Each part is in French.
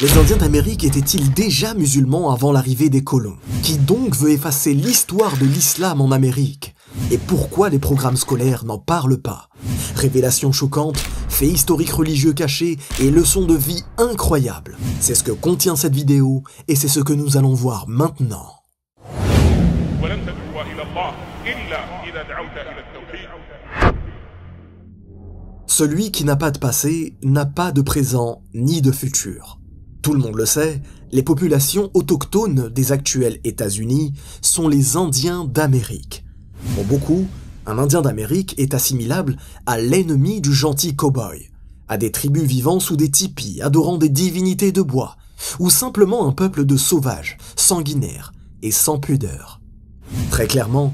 Les Indiens d'Amérique étaient-ils déjà musulmans avant l'arrivée des colons? Qui donc veut effacer l'histoire de l'islam en Amérique? Et pourquoi les programmes scolaires n'en parlent pas? Révélations choquantes, faits historiques religieux cachés et leçons de vie incroyables. C'est ce que contient cette vidéo et c'est ce que nous allons voir maintenant. Celui qui n'a pas de passé n'a pas de présent ni de futur. Tout le monde le sait, les populations autochtones des actuels États-Unis sont les Indiens d'Amérique. Pour beaucoup, un Indien d'Amérique est assimilable à l'ennemi du gentil cow-boy, à des tribus vivant sous des tipis, adorant des divinités de bois, ou simplement un peuple de sauvages, sanguinaires et sans pudeur. Très clairement,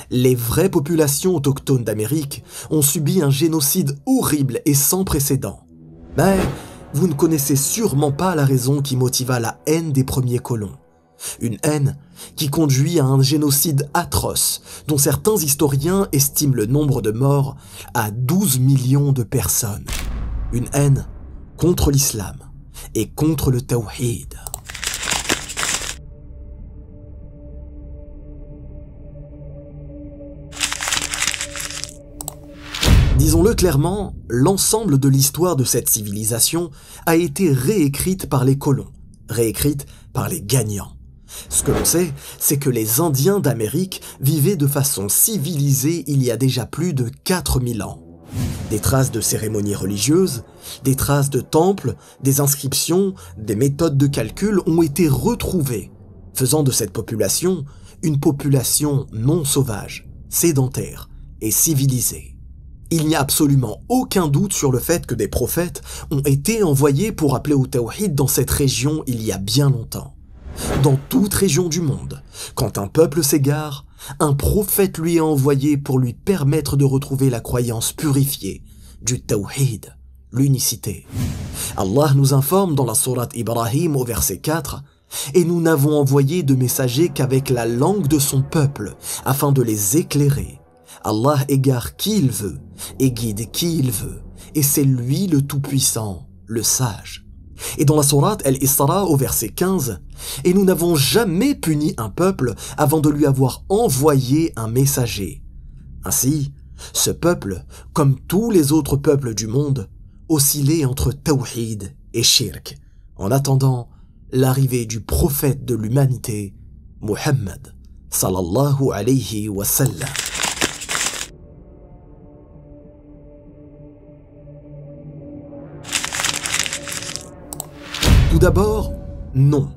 les vraies populations autochtones d'Amérique ont subi un génocide horrible et sans précédent. Mais vous ne connaissez sûrement pas la raison qui motiva la haine des premiers colons. Une haine qui conduit à un génocide atroce dont certains historiens estiment le nombre de morts à 12 millions de personnes. Une haine contre l'islam et contre le tawhid. Disons-le clairement, l'ensemble de l'histoire de cette civilisation a été réécrite par les colons, réécrite par les gagnants. Ce que l'on sait, c'est que les Indiens d'Amérique vivaient de façon civilisée il y a déjà plus de 4000 ans. Des traces de cérémonies religieuses, des traces de temples, des inscriptions, des méthodes de calcul ont été retrouvées, faisant de cette population une population non sauvage, sédentaire et civilisée. Il n'y a absolument aucun doute sur le fait que des prophètes ont été envoyés pour appeler au tawhid dans cette région il y a bien longtemps. Dans toute région du monde, quand un peuple s'égare, un prophète lui est envoyé pour lui permettre de retrouver la croyance purifiée du tawhid, l'unicité. Allah nous informe dans la sourate Ibrahim au verset 4 « Et nous n'avons envoyé de messagers qu'avec la langue de son peuple, afin de les éclairer. Allah égare qui il veut et guide qui il veut, et c'est lui le Tout-Puissant, le Sage. » Et dans la sourate Al-Isra au verset 15, « Et nous n'avons jamais puni un peuple avant de lui avoir envoyé un messager. » Ainsi, ce peuple, comme tous les autres peuples du monde, oscillait entre tawhid et shirk, en attendant l'arrivée du prophète de l'humanité, Muhammad, sallallahu alayhi wa sallam. Tout d'abord, non,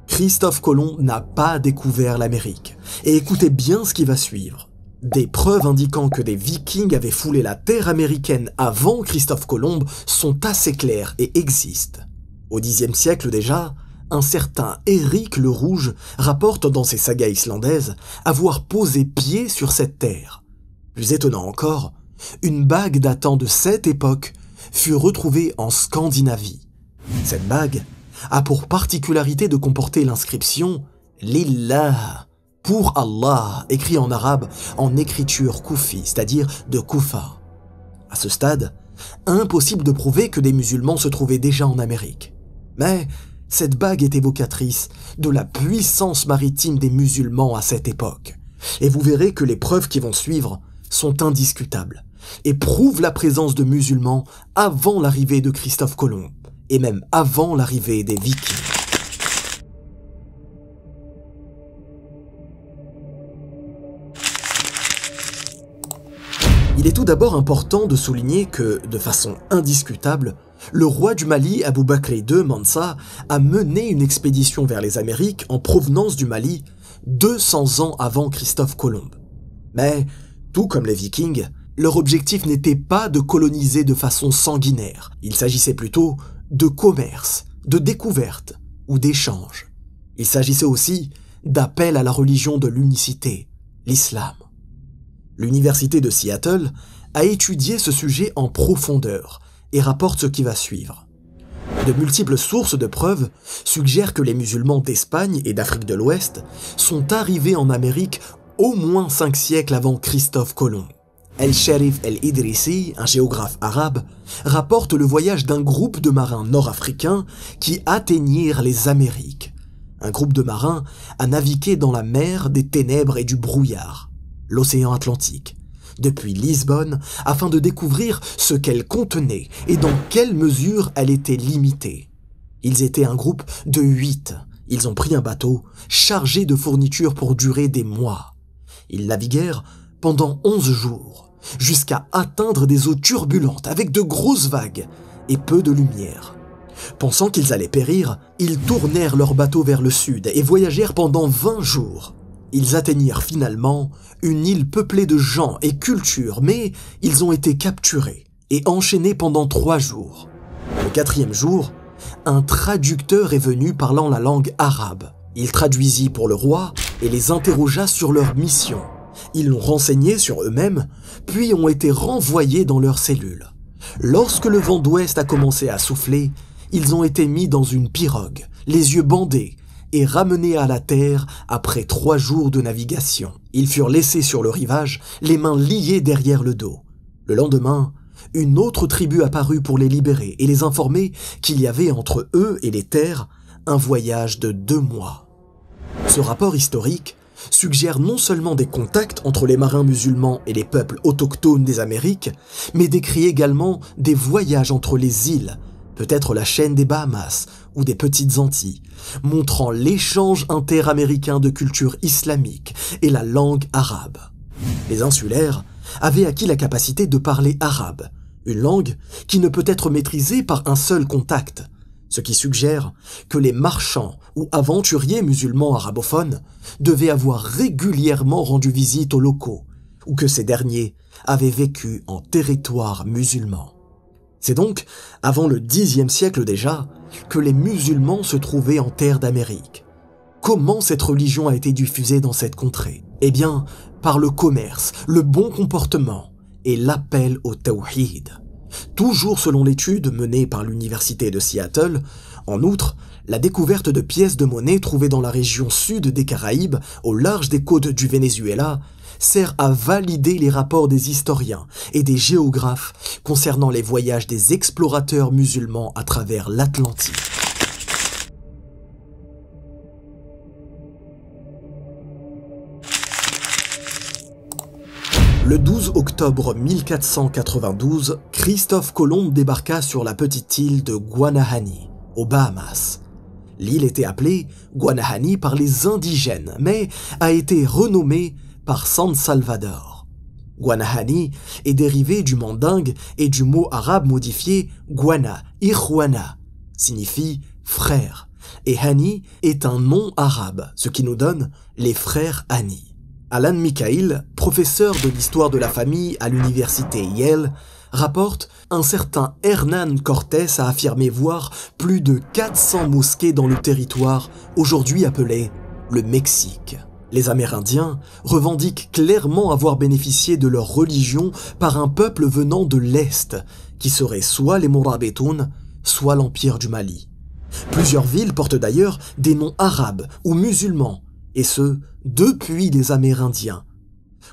Christophe Colomb n'a pas découvert l'Amérique. Et écoutez bien ce qui va suivre. Des preuves indiquant que des Vikings avaient foulé la terre américaine avant Christophe Colomb sont assez claires et existent. Au Xe siècle déjà, un certain Éric le Rouge rapporte dans ses sagas islandaises avoir posé pied sur cette terre. Plus étonnant encore, une bague datant de cette époque fut retrouvée en Scandinavie. Cette bague a pour particularité de comporter l'inscription « Lillah » pour Allah, écrit en arabe en écriture koufi, c'est-à-dire de Koufa. À ce stade, impossible de prouver que des musulmans se trouvaient déjà en Amérique. Mais cette bague est évocatrice de la puissance maritime des musulmans à cette époque. Et vous verrez que les preuves qui vont suivre sont indiscutables et prouvent la présence de musulmans avant l'arrivée de Christophe Colomb, et même avant l'arrivée des Vikings. Il est tout d'abord important de souligner que, de façon indiscutable, le roi du Mali, Aboubakr II Mansa, a mené une expédition vers les Amériques en provenance du Mali 200 ans avant Christophe Colomb. Mais, tout comme les Vikings, leur objectif n'était pas de coloniser de façon sanguinaire. Il s'agissait plutôt de commerce, de découverte ou d'échange. Il s'agissait aussi d'appel à la religion de l'unicité, l'islam. L'université de Seattle a étudié ce sujet en profondeur et rapporte ce qui va suivre. De multiples sources de preuves suggèrent que les musulmans d'Espagne et d'Afrique de l'Ouest sont arrivés en Amérique au moins 5 siècles avant Christophe Colomb. El-Sharif El-Idrissi, un géographe arabe, rapporte le voyage d'un groupe de marins nord-africains qui atteignirent les Amériques. Un groupe de marins a navigué dans la mer des ténèbres et du brouillard, l'océan Atlantique, depuis Lisbonne, afin de découvrir ce qu'elle contenait et dans quelle mesure elle était limitée. Ils étaient un groupe de 8. Ils ont pris un bateau chargé de fournitures pour durer des mois. Ils naviguèrent pendant 11 jours, jusqu'à atteindre des eaux turbulentes avec de grosses vagues et peu de lumière. Pensant qu'ils allaient périr, ils tournèrent leur bateau vers le sud et voyagèrent pendant 20 jours. Ils atteignirent finalement une île peuplée de gens et cultures, mais ils ont été capturés et enchaînés pendant 3 jours. Le 4e jour, un traducteur est venu parlant la langue arabe. Il traduisit pour le roi et les interrogea sur leur mission. Ils l'ont renseigné sur eux-mêmes, puis ont été renvoyés dans leurs cellules. Lorsque le vent d'ouest a commencé à souffler, ils ont été mis dans une pirogue, les yeux bandés, et ramenés à la terre après 3 jours de navigation. Ils furent laissés sur le rivage, les mains liées derrière le dos. Le lendemain, une autre tribu apparut pour les libérer et les informer qu'il y avait entre eux et les terres un voyage de 2 mois. Ce rapport historique suggère non seulement des contacts entre les marins musulmans et les peuples autochtones des Amériques, mais décrit également des voyages entre les îles, peut-être la chaîne des Bahamas ou des Petites Antilles, montrant l'échange interaméricain de culture islamique et la langue arabe. Les insulaires avaient acquis la capacité de parler arabe, une langue qui ne peut être maîtrisée par un seul contact, ce qui suggère que les marchands ou aventuriers musulmans arabophones devaient avoir régulièrement rendu visite aux locaux, ou que ces derniers avaient vécu en territoire musulman. C'est donc avant le Xe siècle déjà que les musulmans se trouvaient en terre d'Amérique. Comment cette religion a été diffusée dans cette contrée? Eh bien, par le commerce, le bon comportement et l'appel au tawhid. Toujours selon l'étude menée par l'université de Seattle, en outre, la découverte de pièces de monnaie trouvées dans la région sud des Caraïbes, au large des côtes du Venezuela, sert à valider les rapports des historiens et des géographes concernant les voyages des explorateurs musulmans à travers l'Atlantique. Le 12 octobre 1492, Christophe Colomb débarqua sur la petite île de Guanahani, aux Bahamas. L'île était appelée Guanahani par les indigènes, mais a été renommée par San Salvador. Guanahani est dérivé du mandingue et du mot arabe modifié Guana, Ikhwana, signifie frère, et Hani est un nom arabe, ce qui nous donne les frères Hani. Alan Mikhail, professeur de l'histoire de la famille à l'université Yale, rapporte un certain Hernán Cortés a affirmé voir plus de 400 mosquées dans le territoire aujourd'hui appelé le Mexique. Les Amérindiens revendiquent clairement avoir bénéficié de leur religion par un peuple venant de l'Est, qui serait soit les Morabitoun, soit l'Empire du Mali. Plusieurs villes portent d'ailleurs des noms arabes ou musulmans, et ce, depuis les Amérindiens.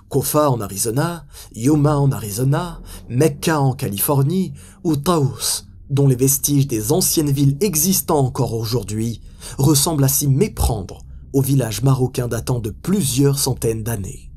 Kofa en Arizona, Yuma en Arizona, Mecca en Californie, ou Taos, dont les vestiges des anciennes villes existant encore aujourd'hui ressemblent à s'y méprendre au village marocain datant de plusieurs centaines d'années.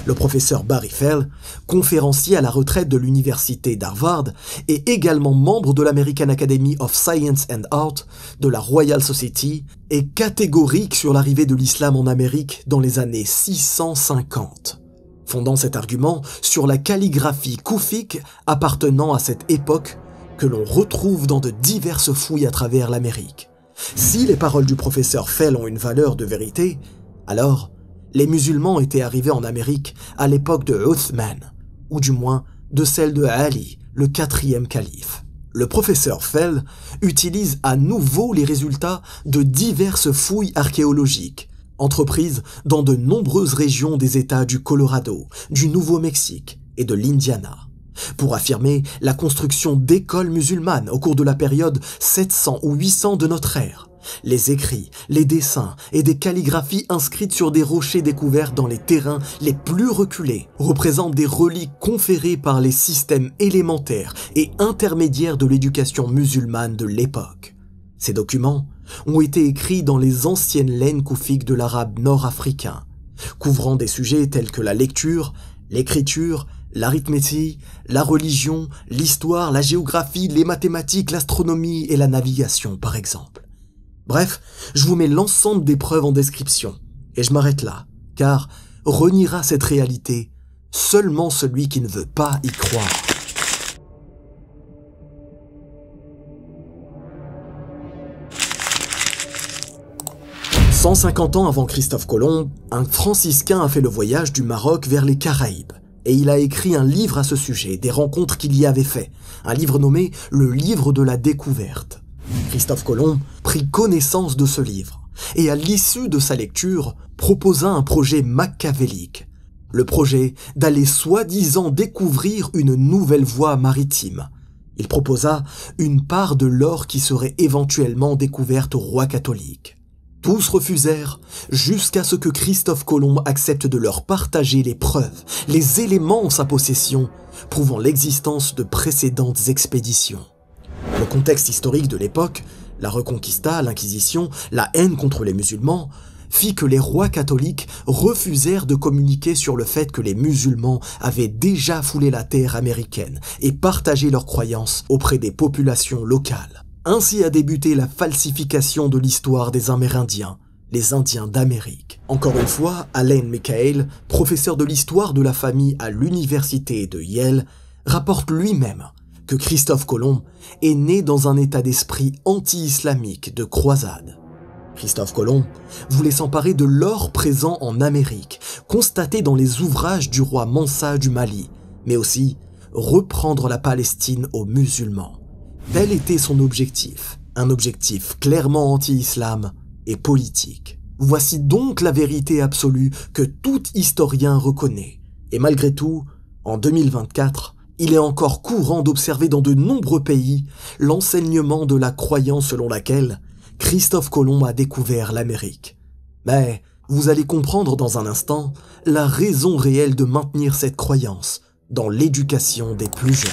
Le professeur Barry Fell, conférencier à la retraite de l'université d'Harvard, est également membre de l'American Academy of Science and Art, de la Royal Society, est catégorique sur l'arrivée de l'islam en Amérique dans les années 650, fondant cet argument sur la calligraphie koufique appartenant à cette époque que l'on retrouve dans de diverses fouilles à travers l'Amérique. Si les paroles du professeur Fell ont une valeur de vérité, alors les musulmans étaient arrivés en Amérique à l'époque de Uthman, ou du moins de celle de Ali, le 4e calife. Le professeur Fell utilise à nouveau les résultats de diverses fouilles archéologiques, entreprises dans de nombreuses régions des États du Colorado, du Nouveau-Mexique et de l'Indiana, pour affirmer la construction d'écoles musulmanes au cours de la période 700 ou 800 de notre ère. Les écrits, les dessins et des calligraphies inscrites sur des rochers découverts dans les terrains les plus reculés représentent des reliques conférées par les systèmes élémentaires et intermédiaires de l'éducation musulmane de l'époque. Ces documents ont été écrits dans les anciennes laines koufiques de l'arabe nord-africain, couvrant des sujets tels que la lecture, l'écriture, l'arithmétique, la religion, l'histoire, la géographie, les mathématiques, l'astronomie et la navigation par exemple. Bref, je vous mets l'ensemble des preuves en description, et je m'arrête là, car reniera cette réalité seulement celui qui ne veut pas y croire. « 150 ans avant Christophe Colomb, un franciscain a fait le voyage du Maroc vers les Caraïbes, et il a écrit un livre à ce sujet, des rencontres qu'il y avait fait, un livre nommé « Le livre de la découverte ». Christophe Colomb prit connaissance de ce livre et à l'issue de sa lecture proposa un projet machiavélique, le projet d'aller soi-disant découvrir une nouvelle voie maritime. Il proposa une part de l'or qui serait éventuellement découverte au roi catholique. Tous refusèrent jusqu'à ce que Christophe Colomb accepte de leur partager les preuves, les éléments en sa possession prouvant l'existence de précédentes expéditions. Le contexte historique de l'époque, la Reconquista, l'Inquisition, la haine contre les musulmans, fit que les rois catholiques refusèrent de communiquer sur le fait que les musulmans avaient déjà foulé la terre américaine et partagé leurs croyances auprès des populations locales. Ainsi a débuté la falsification de l'histoire des Amérindiens, les Indiens d'Amérique. Encore une fois, Allen Michael, professeur de l'histoire de la famille à l'université de Yale, rapporte lui-même que Christophe Colomb est né dans un état d'esprit anti-islamique de croisade. Christophe Colomb voulait s'emparer de l'or présent en Amérique, constaté dans les ouvrages du roi Mansa du Mali, mais aussi reprendre la Palestine aux musulmans. Tel était son objectif, un objectif clairement anti-islam et politique. Voici donc la vérité absolue que tout historien reconnaît. Et malgré tout, en 2024, il est encore courant d'observer dans de nombreux pays l'enseignement de la croyance selon laquelle Christophe Colomb a découvert l'Amérique. Mais vous allez comprendre dans un instant la raison réelle de maintenir cette croyance dans l'éducation des plus jeunes.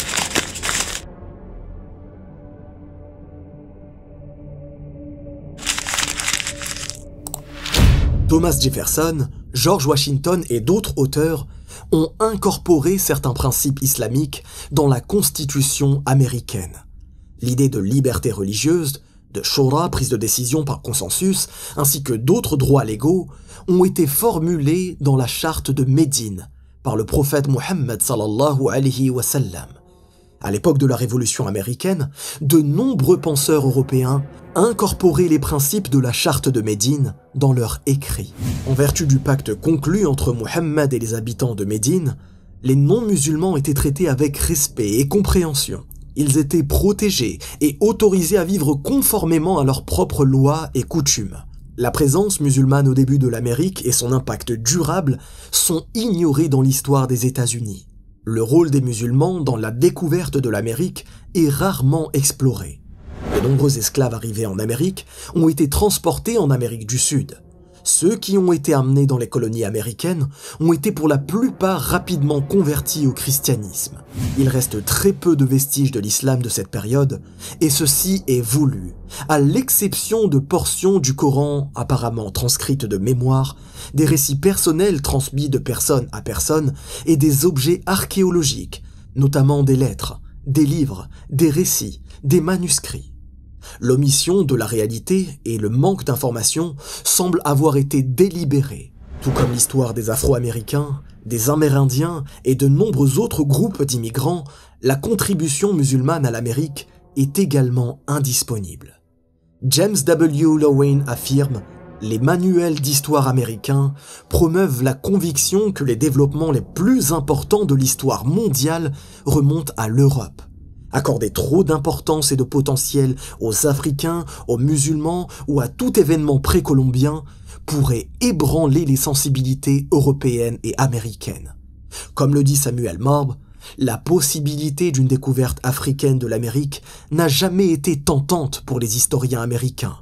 Thomas Jefferson, George Washington et d'autres auteurs ont incorporé certains principes islamiques dans la Constitution américaine. L'idée de liberté religieuse, de shura, prise de décision par consensus, ainsi que d'autres droits légaux, ont été formulés dans la charte de Médine par le prophète Mohammed sallallahu alayhi wa sallam. À l'époque de la Révolution américaine, de nombreux penseurs européens incorporaient les principes de la charte de Médine dans leurs écrits. En vertu du pacte conclu entre Mohammed et les habitants de Médine, les non-musulmans étaient traités avec respect et compréhension. Ils étaient protégés et autorisés à vivre conformément à leurs propres lois et coutumes. La présence musulmane au début de l'Amérique et son impact durable sont ignorés dans l'histoire des États-Unis. Le rôle des musulmans dans la découverte de l'Amérique est rarement exploré. De nombreux esclaves arrivés en Amérique ont été transportés en Amérique du Sud. Ceux qui ont été amenés dans les colonies américaines ont été pour la plupart rapidement convertis au christianisme. Il reste très peu de vestiges de l'islam de cette période, et ceci est voulu, à l'exception de portions du Coran apparemment transcrites de mémoire, des récits personnels transmis de personne à personne et des objets archéologiques, notamment des lettres, des livres, des récits, des manuscrits. L'omission de la réalité et le manque d'informations semblent avoir été délibérés, tout comme l'histoire des Afro-Américains, des Amérindiens et de nombreux autres groupes d'immigrants. La contribution musulmane à l'Amérique est également indisponible. James W. Loewen affirme « Les manuels d'histoire américains promeuvent la conviction que les développements les plus importants de l'histoire mondiale remontent à l'Europe. Accorder trop d'importance et de potentiel aux Africains, aux musulmans ou à tout événement précolombien pourrait ébranler les sensibilités européennes et américaines. Comme le dit Samuel Morb, la possibilité d'une découverte africaine de l'Amérique n'a jamais été tentante pour les historiens américains.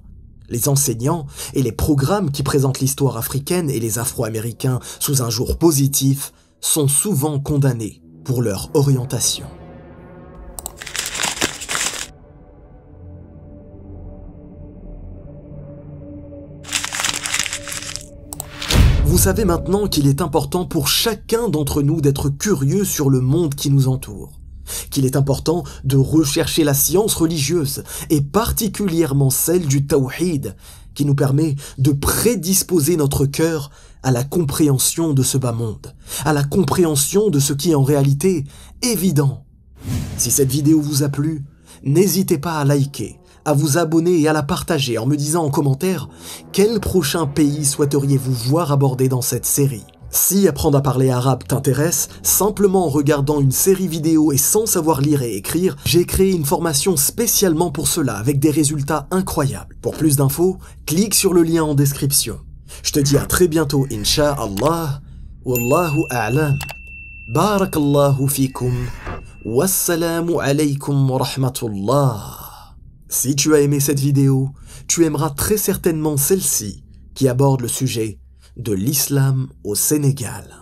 Les enseignants et les programmes qui présentent l'histoire africaine et les Afro-Américains sous un jour positif sont souvent condamnés pour leur orientation. Vous savez maintenant qu'il est important pour chacun d'entre nous d'être curieux sur le monde qui nous entoure, qu'il est important de rechercher la science religieuse, et particulièrement celle du tawhid, qui nous permet de prédisposer notre cœur à la compréhension de ce bas monde, à la compréhension de ce qui est en réalité évident. Si cette vidéo vous a plu, n'hésitez pas à liker, à vous abonner et à la partager en me disant en commentaire quel prochain pays souhaiteriez-vous voir abordé dans cette série. Si apprendre à parler arabe t'intéresse, simplement en regardant une série vidéo et sans savoir lire et écrire, j'ai créé une formation spécialement pour cela avec des résultats incroyables. Pour plus d'infos, clique sur le lien en description. Je te dis à très bientôt, Inch'Allah. Wallahu a'lam. Barakallahu fikum. Wassalamu alaykum wa rahmatullah. Si tu as aimé cette vidéo, tu aimeras très certainement celle-ci qui aborde le sujet de l'islam au Sénégal.